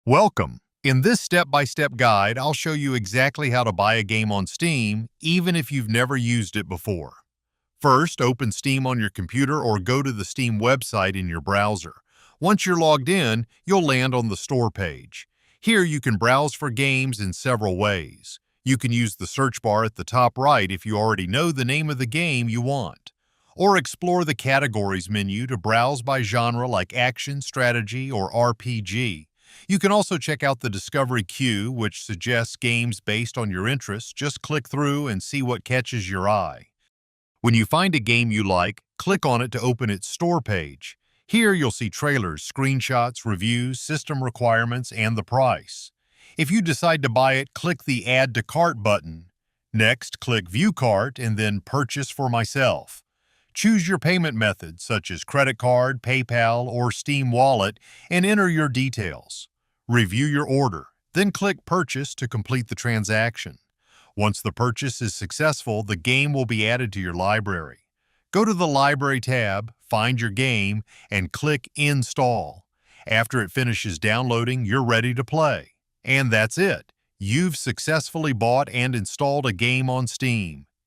Welcome. In this step-by-step guide, I'll show you exactly how to buy a game on Steam, even if you've never used it before. First, open Steam on your computer or go to the Steam website in your browser. Once you're logged in, you'll land on the store page. Here you can browse for games in several ways. You can use the search bar at the top right if you already know the name of the game you want. Or explore the categories menu to browse by genre like action, strategy, or RPG. You can also check out the Discovery queue, which suggests games based on your interests. Just click through and see what catches your eye. When you find a game you like, click on it to open its store page. Here you'll see trailers, screenshots, reviews, system requirements, and the price. If you decide to buy it, click the Add to Cart button. Next, click View Cart and then Purchase for Myself. Choose your payment method, such as credit card, PayPal, or Steam Wallet, and enter your details. Review your order, then click Purchase to complete the transaction. Once the purchase is successful, the game will be added to your library. Go to the Library tab, find your game, and click Install. After it finishes downloading, you're ready to play. And that's it. You've successfully bought and installed a game on Steam.